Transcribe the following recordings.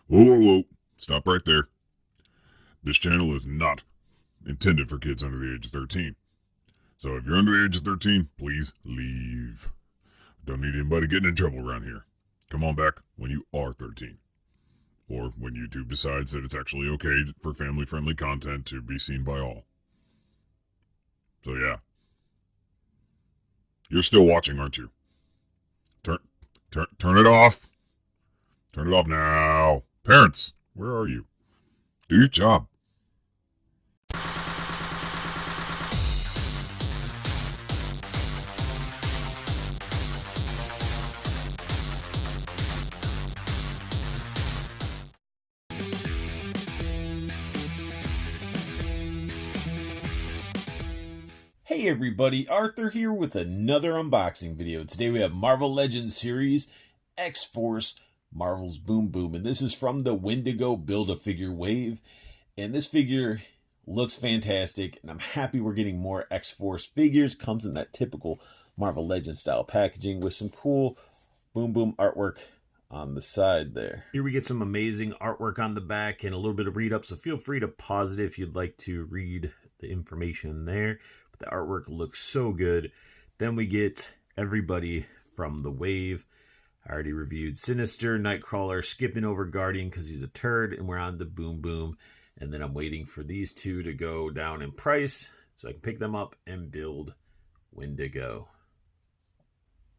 Whoa, whoa, whoa. Stop right there. This channel is not intended for kids under the age of 13. So if you're under the age of 13, please leave. Don't need anybody getting in trouble around here. Come on back when you are 13. Or when YouTube decides that it's actually okay for family-friendly content to be seen by all. So yeah. You're still watching, aren't you? Turn it off. Turn it off now. Parents, where are you? Do your job. Hey everybody, Arthur here with another unboxing video. Today we have Marvel Legends series, X-Force, Marvel's Boom Boom, and this is from the Wendigo Build-A-Figure wave. And this figure looks fantastic, and I'm happy we're getting more X-Force figures. Comes in that typical Marvel Legends style packaging with some cool Boom Boom artwork on the side there. Here we get some amazing artwork on the back and a little bit of read-up, so feel free to pause it if you'd like to read the information there. The artwork looks so good. Then we get everybody from the wave. I already reviewed Sinister, Nightcrawler, skipping over Guardian because he's a turd, and we're on the Boom Boom. And then I'm waiting for these two to go down in price so I can pick them up and build Wendigo.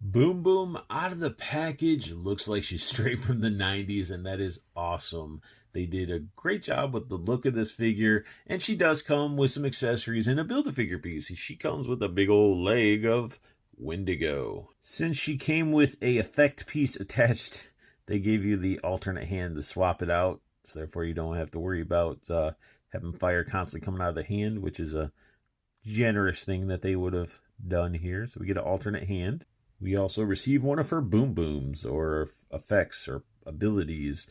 Boom Boom out of the package looks like she's straight from the 90s, and that is awesome. They did a great job with the look of this figure, and she does come with some accessories and a Build-A-Figure piece. She comes with a big old leg of Wendigo. Since she came with a effect piece attached, they gave you the alternate hand to swap it out, so therefore you don't have to worry about having fire constantly coming out of the hand, which is a generous thing that they would have done here. So we get an alternate hand. We also receive one of her Boom Booms, or effects, or abilities.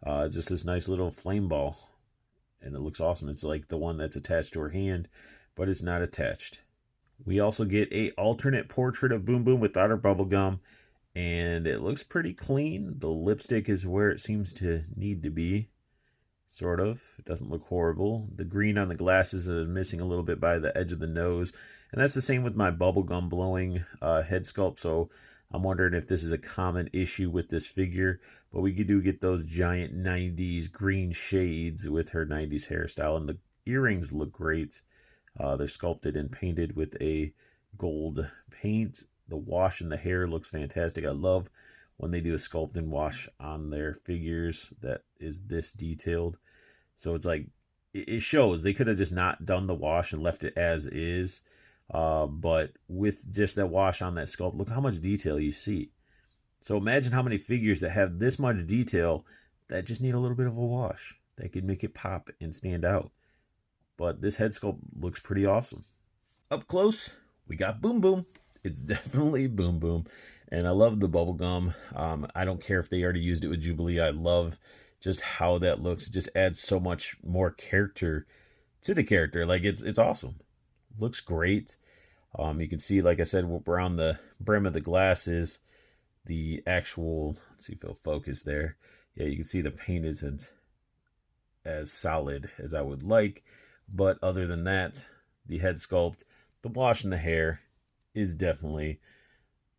Just this nice little flame ball. And it looks awesome. It's like the one that's attached to her hand, but it's not attached. We also get a alternate portrait of Boom Boom without her bubble gum. And it looks pretty clean. The lipstick is where it seems to need to be. Sort of. It doesn't look horrible. The green on the glasses is missing a little bit by the edge of the nose. And that's the same with my bubblegum blowing head sculpt. So I'm wondering if this is a common issue with this figure. But we do get those giant 90s green shades with her 90s hairstyle. And the earrings look great. They're sculpted and painted with a gold paint. The wash in the hair looks fantastic. I love when they do a sculpt and wash on their figures that is this detailed. So it's like, it shows. They could have just not done the wash and left it as is. But with just that wash on that sculpt, look how much detail you see. So imagine how many figures that have this much detail that just need a little bit of a wash. That could make it pop and stand out. But this head sculpt looks pretty awesome. Up close, we got Boom Boom. It's definitely Boom Boom. And I love the bubblegum. I don't care if they already used it with Jubilee. I love just how that looks. It just adds so much more character to the character. Like, it's awesome. Looks great. You can see, like I said, around the brim of the glasses, the actual, let's see if it'll focus there. Yeah, you can see the paint isn't as solid as I would like. But other than that, the head sculpt, the wash in the hair is definitely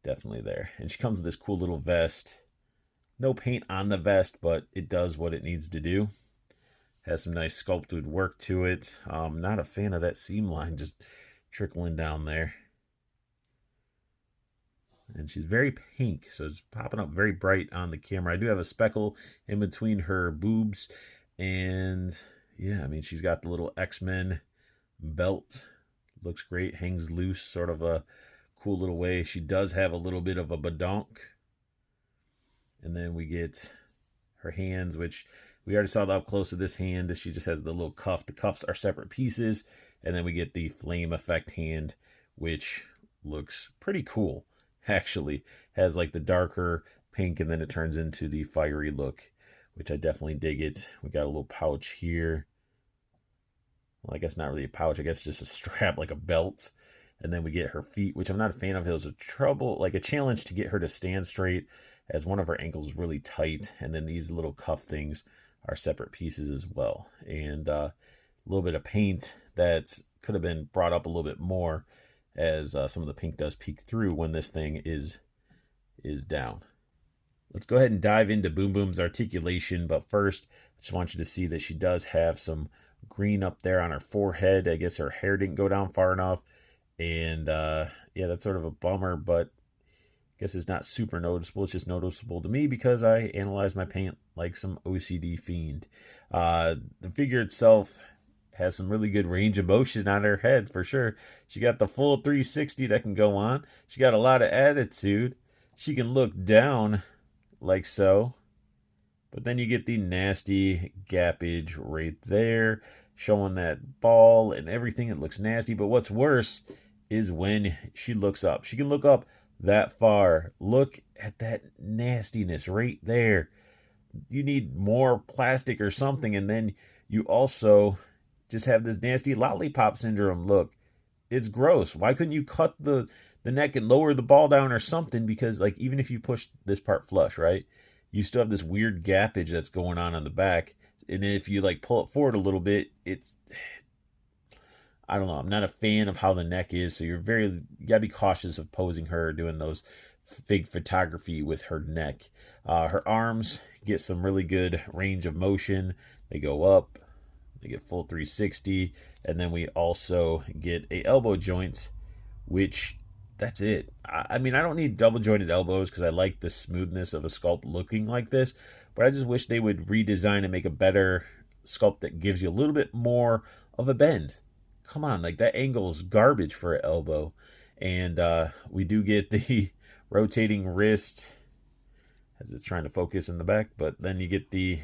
there. And she comes with this cool little vest. No paint on the vest, but it does what it needs to do. Has some nice sculpted work to it. Not a fan of that seam line just trickling down there. And she's very pink, so it's popping up very bright on the camera. I do have a speckle in between her boobs. And yeah, I mean, she's got the little X-Men belt. Looks great, hangs loose, sort of a cool little way. She does have a little bit of a badonk. And then we get her hands, which we already saw the up close of this hand. She just has the little cuff. The cuffs are separate pieces. And then we get the flame effect hand, which looks pretty cool, actually. Has like the darker pink, and then it turns into the fiery look, which I definitely dig it. We got a little pouch here. Well, I guess not really a pouch. I guess just a strap, like a belt. And then we get her feet, which I'm not a fan of. It was a challenge to get her to stand straight, as one of her ankles is really tight. And then these little cuff things are separate pieces as well. And a little bit of paint that could have been brought up a little bit more, as some of the pink does peek through when this thing is down. Let's go ahead and dive into Boom Boom's articulation, but first I just want you to see that she does have some green up there on her forehead. I guess her hair didn't go down far enough, and yeah, that's sort of a bummer, but I guess it's not super noticeable. It's just noticeable to me because I analyze my paint like some OCD fiend. The figure itself has some really good range of motion on her head for sure. She got the full 360 that can go on. She got a lot of attitude. She can look down like so. But then you get the nasty gappage right there, showing that ball and everything. It looks nasty. But what's worse is when she looks up. She can look up that far. Look at that nastiness right there. You need more plastic or something, and then you also just have this nasty lollipop syndrome look. It's gross. Why couldn't you cut the neck and lower the ball down or something? Because like even if you push this part flush, right, you still have this weird gappage that's going on the back. And if you like pull it forward a little bit, it's, I don't know. I'm not a fan of how the neck is. So you gotta be cautious of posing her, doing those fake photography with her neck. Her arms get some really good range of motion. They go up, they get full 360. And then we also get a elbow joint, which that's it. I mean, I don't need double jointed elbows because I like the smoothness of a sculpt looking like this, but I just wish they would redesign and make a better sculpt that gives you a little bit more of a bend. Come on, like that angle is garbage for an elbow. And we do get the rotating wrist as it's trying to focus in the back, but then you get the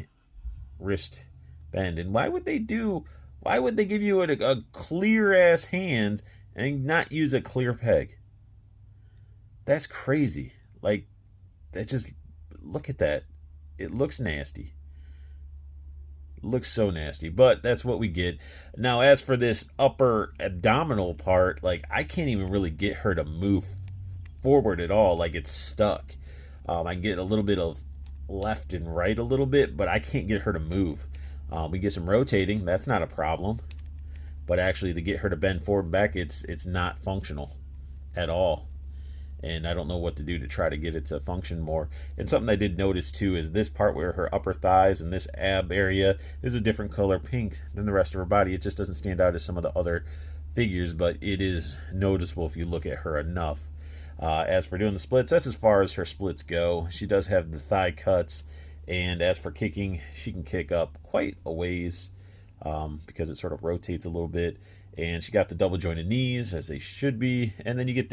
wrist bend. And why would they give you a clear ass hand and not use a clear peg? That's crazy. Like, that just, look at that. It looks nasty. It looks so nasty, but that's what we get. Now, as for this upper abdominal part, like, I can't even really get her to move forward at all. Like, it's stuck. I can get a little bit of left and right a little bit, but I can't get her to move. We get some rotating. That's not a problem. But actually, to get her to bend forward and back, it's not functional at all. And I don't know what to do to try to get it to function more. And something I did notice too is this part where her upper thighs and this ab area is a different color pink than the rest of her body. It just doesn't stand out as some of the other figures, but it is noticeable if you look at her enough. As for doing the splits, that's as far as her splits go. She does have the thigh cuts. And as for kicking, she can kick up quite a ways because it sort of rotates a little bit. And she got the double jointed knees, as they should be. And then you get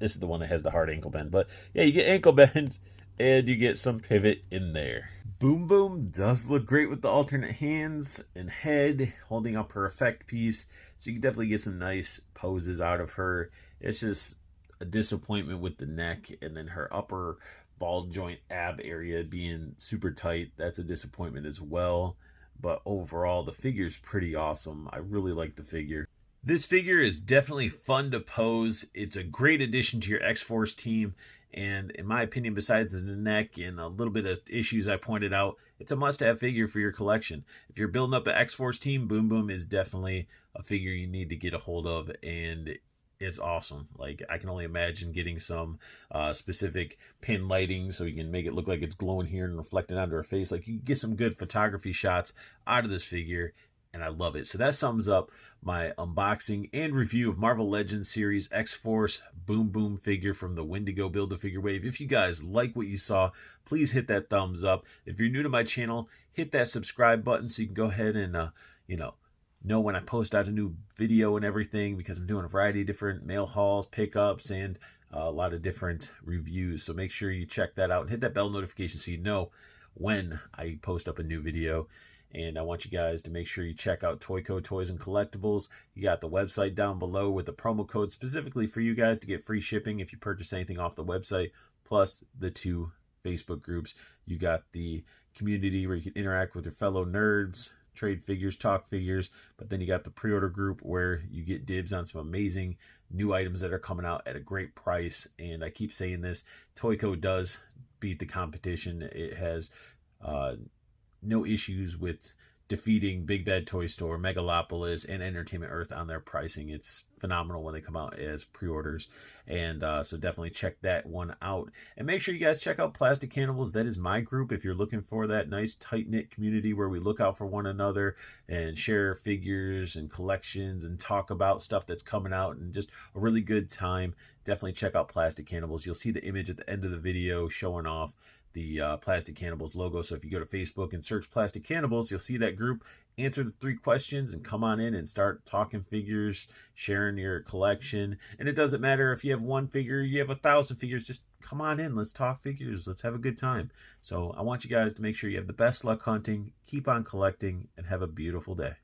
this is the one that has the hard ankle bend. But yeah, you get ankle bend and you get some pivot in there. Boom Boom does look great with the alternate hands and head holding up her effect piece. So you can definitely get some nice poses out of her. It's just a disappointment with the neck and then her upper ball joint ab area being super tight. That's a disappointment as well. But overall, the figure's pretty awesome. I really like the figure. This figure is definitely fun to pose. It's a great addition to your X-Force team. And in my opinion, besides the neck and a little bit of issues I pointed out, it's a must-have figure for your collection. If you're building up an X-Force team, Boom Boom is definitely a figure you need to get a hold of. And it's awesome. Like, I can only imagine getting some specific pin lighting so you can make it look like it's glowing here and reflecting onto her face. Like, you can get some good photography shots out of this figure. And I love it. So that sums up my unboxing and review of Marvel Legends series X-Force Boom Boom figure from the Wendigo Build-A-Figure wave. If you guys like what you saw, please hit that thumbs up. If you're new to my channel, hit that subscribe button so you can go ahead and, know when I post out a new video and everything, because I'm doing a variety of different mail hauls, pickups, and a lot of different reviews. So make sure you check that out and hit that bell notification so you know when I post up a new video. And I want you guys to make sure you check out Toyco Toys and Collectibles. You got the website down below with the promo code specifically for you guys to get free shipping if you purchase anything off the website, plus the 2 Facebook groups. You got the community where you can interact with your fellow nerds, trade figures, talk figures, but then you got the pre-order group where you get dibs on some amazing new items that are coming out at a great price. And I keep saying this, Toyco does beat the competition. It has no issues with defeating Big Bad Toy Store, Megalopolis, and Entertainment Earth on their pricing. It's phenomenal when they come out as pre-orders, and so definitely check that one out. And make sure you guys check out Plastic Cannibals. That is my group if you're looking for that nice tight-knit community where we look out for one another and share figures and collections and talk about stuff that's coming out, and just a really good time. Definitely check out Plastic Cannibals. You'll see the image at the end of the video showing off the Plastic Cannibals logo. So if you go to Facebook and search Plastic Cannibals, you'll see that group. Answer the 3 questions and come on in and start talking figures, sharing your collection. And it doesn't matter if you have 1 figure, you have 1,000 figures, just come on in. Let's talk figures. Let's have a good time. So I want you guys to make sure you have the best luck hunting, keep on collecting, and have a beautiful day.